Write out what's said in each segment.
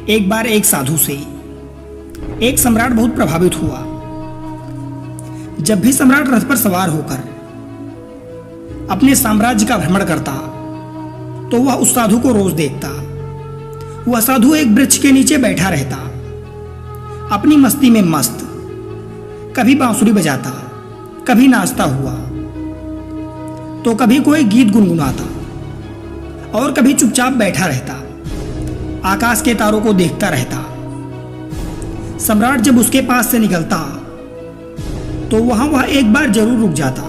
एक बार एक साधु से एक सम्राट बहुत प्रभावित हुआ। जब भी सम्राट रथ पर सवार होकर अपने साम्राज्य का भ्रमण करता तो वह उस साधु को रोज देखता। वह साधु एक वृक्ष के नीचे बैठा रहता, अपनी मस्ती में मस्त, कभी बांसुरी बजाता, कभी नाचता हुआ, तो कभी कोई गीत गुनगुनाता और कभी चुपचाप बैठा रहता, आकाश के तारों को देखता रहता। सम्राट जब उसके पास से निकलता तो वह एक बार जरूर रुक जाता।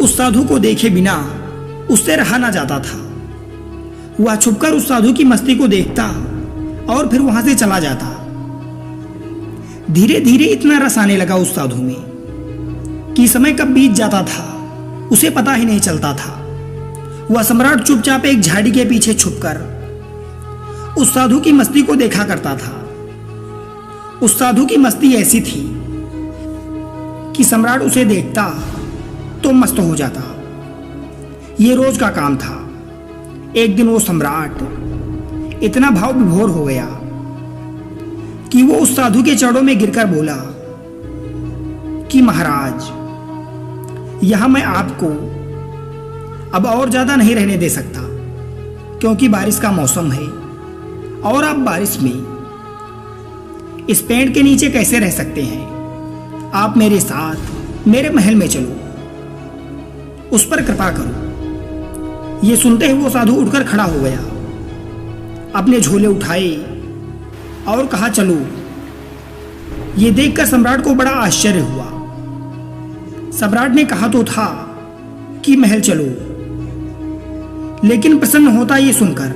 उस साधु को देखे बिना उससे रहा ना जाता था। वह छुपकर उस साधु की मस्ती को देखता और फिर वहां से चला जाता। धीरे धीरे इतना रस आने लगा उस साधु में कि समय कब बीत जाता था उसे पता ही नहीं चलता था। वह सम्राट चुपचाप एक झाड़ी के पीछे छुपकर उस साधु की मस्ती को देखा करता था। उस साधु की मस्ती ऐसी थी कि सम्राट उसे देखता तो मस्त हो जाता। ये रोज का काम था। एक दिन वो सम्राट इतना भाव विभोर हो गया कि वो उस साधु के चरणों में गिरकर बोला कि महाराज, यहां मैं आपको अब और ज्यादा नहीं रहने दे सकता, क्योंकि बारिश का मौसम है और आप बारिश में इस पेड़ के नीचे कैसे रह सकते हैं। आप मेरे साथ मेरे महल में चलो, उस पर कृपा करो। ये सुनते ही वो साधु उठकर खड़ा हो गया, अपने झोले उठाए और कहा चलो। ये देखकर सम्राट को बड़ा आश्चर्य हुआ। सम्राट ने कहा तो था कि महल चलो, लेकिन प्रसन्न होता ये सुनकर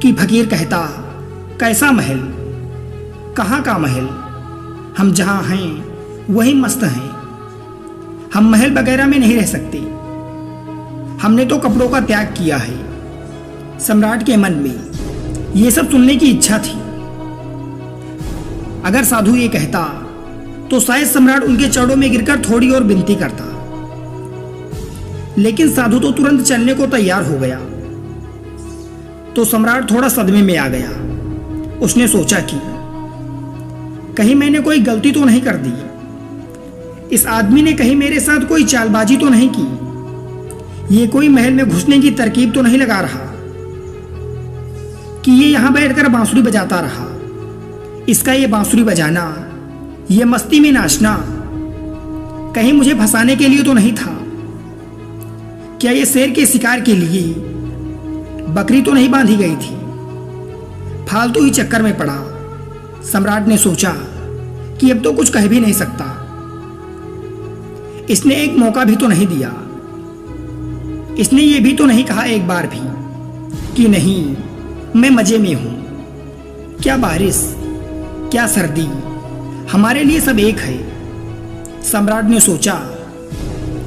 कि फकीर कहता, कैसा महल, कहाँ का महल, हम जहां हैं वही मस्त हैं। हम महल वगैरह में नहीं रह सकते, हमने तो कपड़ों का त्याग किया है। सम्राट के मन में ये सब सुनने की इच्छा थी। अगर साधु ये कहता तो शायद सम्राट उनके चरणों में गिरकर थोड़ी और विनती करता, लेकिन साधु तो तुरंत चलने को तैयार हो गया। तो सम्राट थोड़ा सदमे में आ गया। उसने सोचा कि कहीं मैंने कोई गलती तो नहीं कर दी, इस आदमी ने कहीं मेरे साथ कोई चालबाजी तो नहीं की, ये कोई महल में घुसने की तरकीब तो नहीं लगा रहा कि ये यहां बैठकर बांसुरी बजाता रहा। इसका ये बांसुरी बजाना, ये मस्ती में नाचना कहीं मुझे फंसाने के लिए तो नहीं था। क्या ये शेर के शिकार के लिए बकरी तो नहीं बांधी गई थी। फालतू ही चक्कर में पड़ा। सम्राट ने सोचा कि अब तो कुछ कह भी नहीं सकता। इसने एक मौका भी तो नहीं दिया। इसने ये भी तो नहीं कहा एक बार भी कि नहीं, मैं मजे में हूं। क्या बारिश, क्या सर्दी, हमारे लिए सब एक है। सम्राट ने सोचा,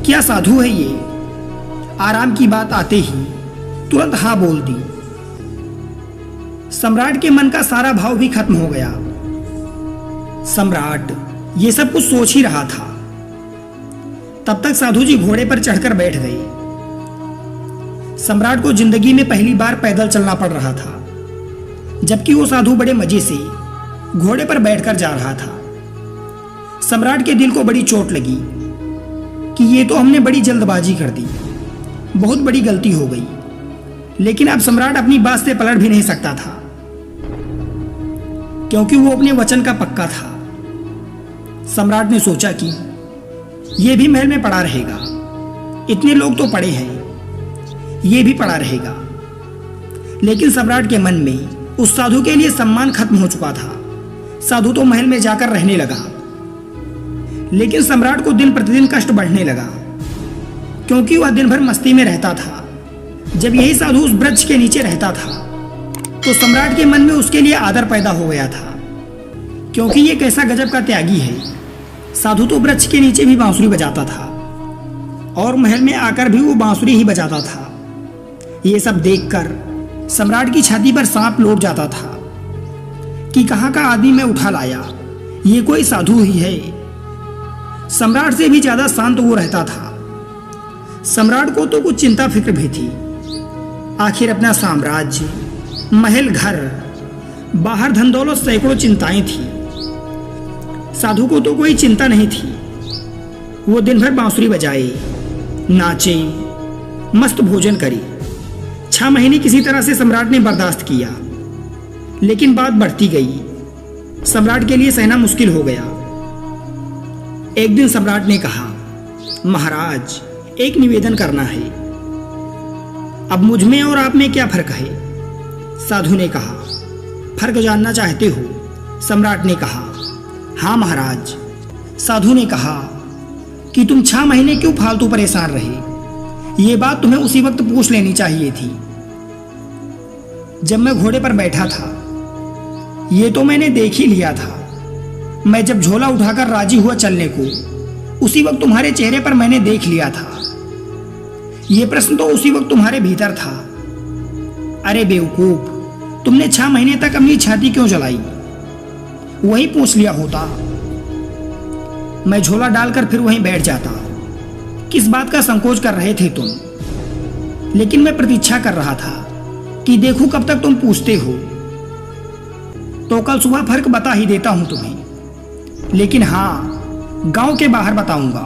क्या साधु है ये। आराम की बात आते ही तुरंत हाँ बोल दी। सम्राट के मन का सारा भाव भी खत्म हो गया। सम्राट ये सब कुछ सोच ही रहा था। तब तक साधु जी घोड़े पर चढ़कर बैठ गए। सम्राट को जिंदगी में पहली बार पैदल चलना पड़ रहा था, जबकि वो साधु बड़े मजे से घोड़े पर बैठकर जा रहा था। सम्राट के दिल को बड़ी चोट लगी कि ये तो हमने बड़ी जल्दबाजी कर दी, बहुत बड़ी गलती हो गई। लेकिन अब सम्राट अपनी बात से पलट भी नहीं सकता था, क्योंकि वो अपने वचन का पक्का था। सम्राट ने सोचा कि ये भी महल में पड़ा रहेगा, इतने लोग तो पड़े हैं, ये भी पड़ा रहेगा। लेकिन सम्राट के मन में उस साधु के लिए सम्मान खत्म हो चुका था। साधु तो महल में जाकर रहने लगा, लेकिन सम्राट को दिन प्रतिदिन कष्ट बढ़ने लगा, क्योंकि वह दिन भर मस्ती में रहता था। जब यही साधु उस वृक्ष के नीचे रहता था तो सम्राट के मन में उसके लिए आदर पैदा हो गया था, क्योंकि ये कैसा गजब का त्यागी है। साधु तो वृक्ष के नीचे भी बांसुरी बजाता था और महल में आकर भी वो बांसुरी ही बजाता था। ये सब देखकर सम्राट की छाती पर सांप लौट जाता था कि कहाँ का आदमी मैं उठा लाया, ये कोई साधु ही है। सम्राट से भी ज्यादा शांत वो रहता था। सम्राट को तो कुछ चिंता फिक्र भी थी। आखिर अपना साम्राज्य, महल, घर बाहर धन दौलत सैकड़ों चिंताएं थी। साधु को तो कोई चिंता नहीं थी। वो दिन भर बांसुरी बजाए, नाचे, मस्त भोजन करे। 6 महीने किसी तरह से सम्राट ने बर्दाश्त किया, लेकिन बात बढ़ती गई। सम्राट के लिए सहना मुश्किल हो गया। एक दिन सम्राट ने कहा, महाराज, एक निवेदन करना है। अब मुझ में और आप में क्या फर्क है? साधु ने कहा, फर्क जानना चाहते हो? सम्राट ने कहा, हाँ महाराज। साधु ने कहा कि तुम 6 महीने क्यों फालतू परेशान रहे? ये बात तुम्हें उसी वक्त पूछ लेनी चाहिए थी जब मैं घोड़े पर बैठा था। ये तो मैंने देख ही लिया था। मैं जब झोला उठाकर राजी हुआ चलने को, उसी वक्त तुम्हारे चेहरे पर मैंने देख लिया था। ये प्रश्न तो उसी वक्त तुम्हारे भीतर था। अरे बेवकूफ, तुमने 6 महीने तक अपनी छाती क्यों जलाई? वही पूछ लिया होता। मैं झोला डालकर फिर वहीं बैठ जाता। किस बात का संकोच कर रहे थे तुम? लेकिन मैं प्रतीक्षा कर रहा था कि देखूं कब तक तुम पूछते हो। तो कल सुबह फर्क बता ही देता हूं तुम्हें, लेकिन हां, गांव के बाहर बताऊंगा।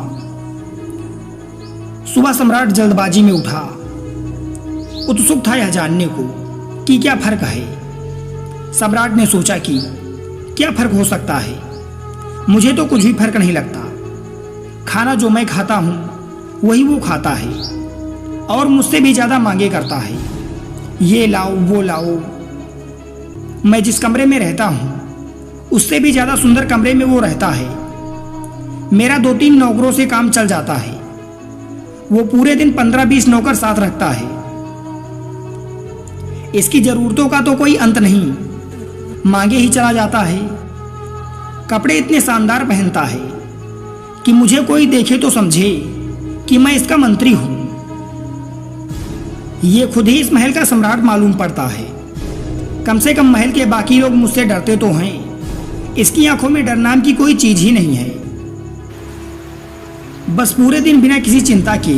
सुबह सम्राट जल्दबाजी में उठा। उत्सुक था यह जानने को कि क्या फर्क है। सम्राट ने सोचा कि क्या फर्क हो सकता है? मुझे तो कुछ भी फर्क नहीं लगता। खाना जो मैं खाता हूं वही वो खाता है, और मुझसे भी ज्यादा मांगे करता है। ये लाओ, वो लाओ। मैं जिस कमरे में रहता हूं उससे भी ज्यादा सुंदर कमरे में वो रहता है। मेरा 2-3 नौकरों से काम चल जाता है। वो पूरे दिन 15-20 नौकर साथ रखता है। इसकी जरूरतों का तो कोई अंत नहीं, मांगे ही चला जाता है। कपड़े इतने शानदार पहनता है कि मुझे कोई देखे तो समझे कि मैं इसका मंत्री हूं। ये खुद ही इस महल का सम्राट मालूम पड़ता है। कम से कम महल के बाकी लोग मुझसे डरते तो हैं। इसकी आंखों में डर नाम की कोई चीज ही नहीं है। बस पूरे दिन बिना किसी चिंता के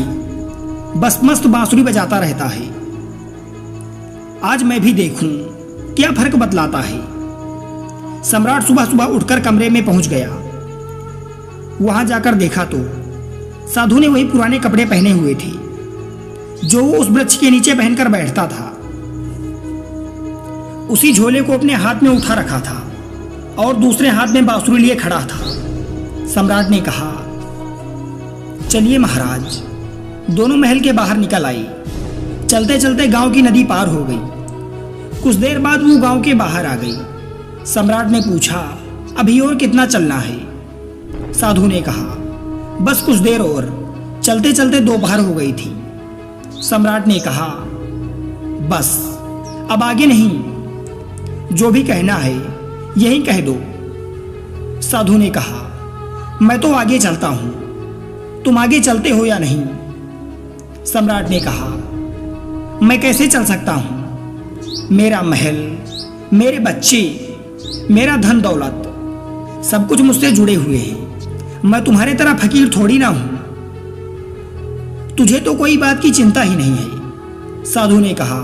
बस मस्त बांसुरी बजाता रहता है। आज मैं भी देखूं क्या फर्क बतलाता है। सम्राट सुबह सुबह उठकर कमरे में पहुंच गया। वहां जाकर देखा तो साधु ने वही पुराने कपड़े पहने हुए थे जो वो उस वृक्ष के नीचे पहनकर बैठता था। उसी झोले को अपने हाथ में उठा रखा था और दूसरे हाथ में बांसुरी लिए खड़ा था। सम्राट ने कहा, चलिए महाराज। दोनों महल के बाहर निकल आए। चलते चलते गांव की नदी पार हो गई। कुछ देर बाद वो गांव के बाहर आ गई। सम्राट ने पूछा, अभी और कितना चलना है? साधु ने कहा, बस कुछ देर और। चलते चलते दोपहर हो गई थी। सम्राट ने कहा, बस अब आगे नहीं। जो भी कहना है यही कह दो। साधु ने कहा, मैं तो आगे चलता हूं, तुम आगे चलते हो या नहीं? सम्राट ने कहा, मैं कैसे चल सकता हूं? मेरा महल, मेरे बच्चे, मेरा धन दौलत, सब कुछ मुझसे जुड़े हुए हैं। मैं तुम्हारे तरह फकीर थोड़ी ना हूं। तुझे तो कोई बात की चिंता ही नहीं है। साधु ने कहा,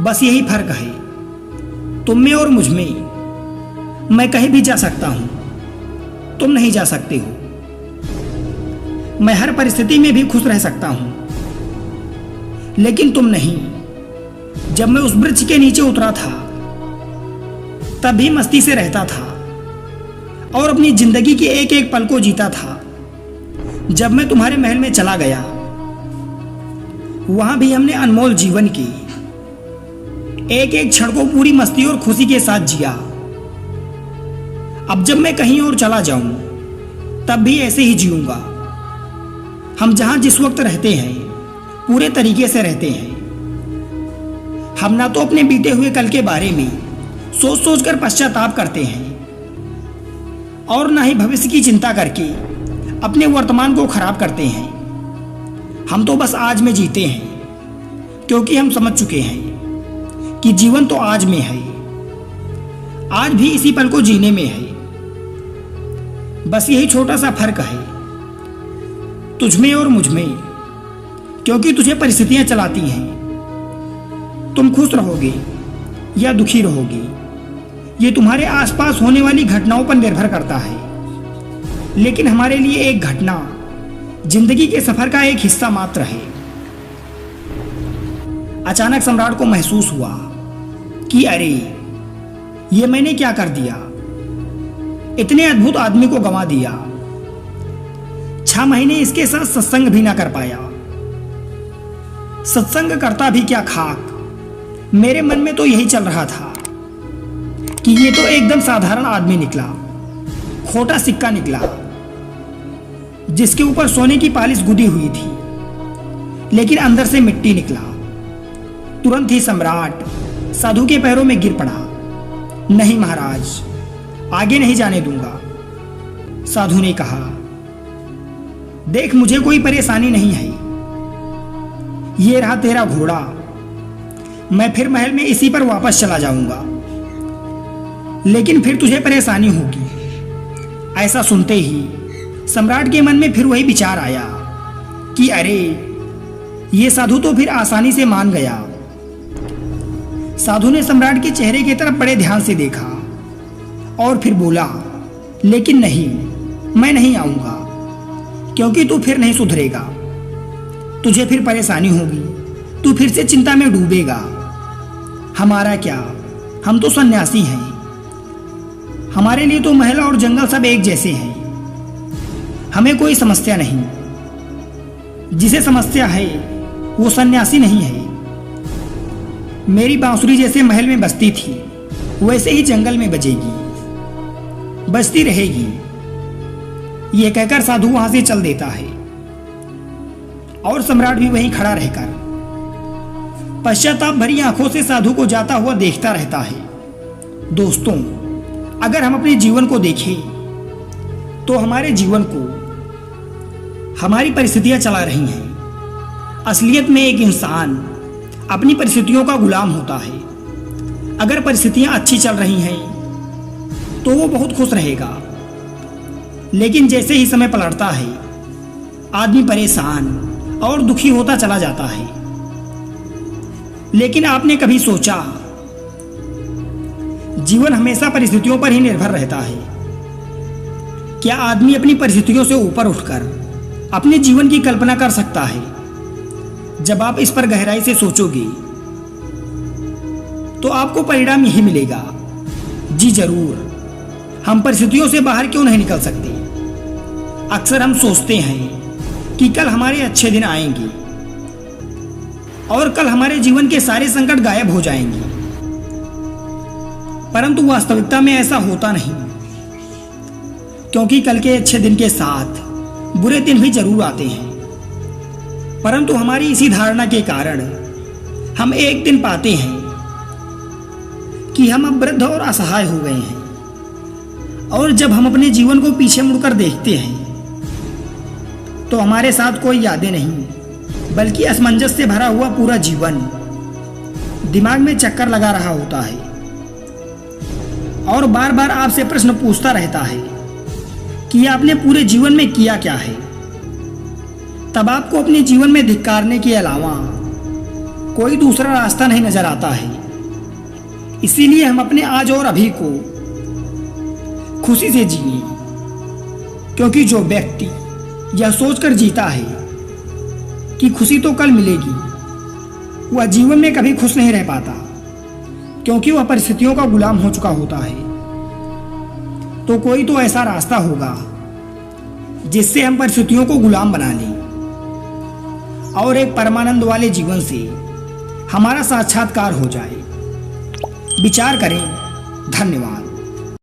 बस यही फर्क है तुम में और मुझ में। मैं कहीं भी जा सकता हूं, तुम नहीं जा सकते हो। मैं हर परिस्थिति में भी खुश रह सकता हूं, लेकिन तुम नहीं। जब मैं उस वृक्ष के नीचे उतरा था तब भी मस्ती से रहता था और अपनी जिंदगी के एक एक पल को जीता था। जब मैं तुम्हारे महल में चला गया, वहां भी हमने अनमोल जीवन की एक एक क्षण को पूरी मस्ती और खुशी के साथ जिया। अब जब मैं कहीं और चला जाऊं तब भी ऐसे ही जीऊंगा। हम जहां जिस वक्त रहते हैं पूरे तरीके से रहते हैं। हम ना तो अपने बीते हुए कल के बारे में सोच सोच कर पश्चाताप करते हैं और ना ही भविष्य की चिंता करके अपने वर्तमान को खराब करते हैं। हम तो बस आज में जीते हैं, क्योंकि हम समझ चुके हैं कि जीवन तो आज में है। आज भी इसी पल को जीने में है। बस यही छोटा सा फर्क है तुझ में और मुझ में, क्योंकि तुझे परिस्थितियां चलाती हैं। तुम खुश रहोगे या दुखी रहोगे, ये तुम्हारे आसपास होने वाली घटनाओं पर निर्भर करता है, लेकिन हमारे लिए एक घटना जिंदगी के सफर का एक हिस्सा मात्र है। अचानक सम्राट को महसूस हुआ कि अरे, ये मैंने क्या कर दिया। इतने अद्भुत आदमी को गंवा दिया। 6 महीने इसके साथ सत्संग भी ना कर पाया। सत्संग करता भी क्या खाक। मेरे मन में तो यही चल रहा था कि ये तो एकदम साधारण आदमी निकला, खोटा सिक्का निकला, जिसके ऊपर सोने की पालिश गुदी हुई थी, लेकिन अंदर से मिट्टी निकला। तुरंत ही सम्राट साधु के पैरों में गिर पड़ा। नहीं महाराज, आगे नहीं जाने दूंगा। साधु ने कहा, देख, मुझे कोई परेशानी नहीं है। ये रहा तेरा घोड़ा, मैं फिर महल में इसी पर वापस चला जाऊंगा, लेकिन फिर तुझे परेशानी होगी। ऐसा सुनते ही सम्राट के मन में फिर वही विचार आया कि अरे, ये साधु तो फिर आसानी से मान गया। साधु ने सम्राट के चेहरे की तरफ बड़े ध्यान से देखा और फिर बोला, लेकिन नहीं, मैं नहीं आऊंगा, क्योंकि तू फिर नहीं सुधरेगा। तुझे फिर परेशानी होगी, तू फिर से चिंता में डूबेगा। हमारा क्या, हम तो सन्यासी हैं। हमारे लिए तो महल और जंगल सब एक जैसे हैं। हमें कोई समस्या नहीं। जिसे समस्या है वो सन्यासी नहीं है। मेरी बांसुरी जैसे महल में बजती थी, वैसे ही जंगल में बजेगी, बजती रहेगी। यह कहकर साधु वहां से चल देता है और सम्राट भी वहीं खड़ा रहकर पश्चाताप भरी आंखों से साधु को जाता हुआ देखता रहता है। दोस्तों, अगर हम अपने जीवन को देखें तो हमारे जीवन को हमारी परिस्थितियां चला रही हैं। असलियत में एक इंसान अपनी परिस्थितियों का गुलाम होता है। अगर परिस्थितियां अच्छी चल रही हैं तो वो बहुत खुश रहेगा, लेकिन जैसे ही समय पलटता है, आदमी परेशान और दुखी होता चला जाता है। लेकिन आपने कभी सोचा, जीवन हमेशा परिस्थितियों पर ही निर्भर रहता है। क्या आदमी अपनी परिस्थितियों से ऊपर उठकर अपने जीवन की कल्पना कर सकता है? जब आप इस पर गहराई से सोचोगे तो आपको परिणाम यही मिलेगा, जी जरूर, हम परिस्थितियों से बाहर क्यों नहीं निकल सकते। अक्सर हम सोचते हैं कि कल हमारे अच्छे दिन आएंगे और कल हमारे जीवन के सारे संकट गायब हो जाएंगे, परंतु वास्तविकता में ऐसा होता नहीं, क्योंकि कल के अच्छे दिन के साथ बुरे दिन भी जरूर आते हैं। परंतु हमारी इसी धारणा के कारण हम एक दिन पाते हैं कि हम अब वृद्ध और असहाय हो गए हैं, और जब हम अपने जीवन को पीछे मुड़कर देखते हैं तो हमारे साथ कोई यादें नहीं, बल्कि असमंजस से भरा हुआ पूरा जीवन दिमाग में चक्कर लगा रहा होता है और बार बार आपसे प्रश्न पूछता रहता है कि आपने पूरे जीवन में किया क्या है। तब आपको अपने जीवन में धिक्कारने के अलावा कोई दूसरा रास्ता नहीं नजर आता है। इसीलिए हम अपने आज और अभी को खुशी से जिए, क्योंकि जो व्यक्ति यह सोचकर जीता है कि खुशी तो कल मिलेगी, वह जीवन में कभी खुश नहीं रह पाता, क्योंकि वह परिस्थितियों का गुलाम हो चुका होता है। तो कोई तो ऐसा रास्ता होगा जिससे हम परिस्थितियों को गुलाम बना लें और एक परमानंद वाले जीवन से हमारा साक्षात्कार हो जाए। विचार करें। धन्यवाद।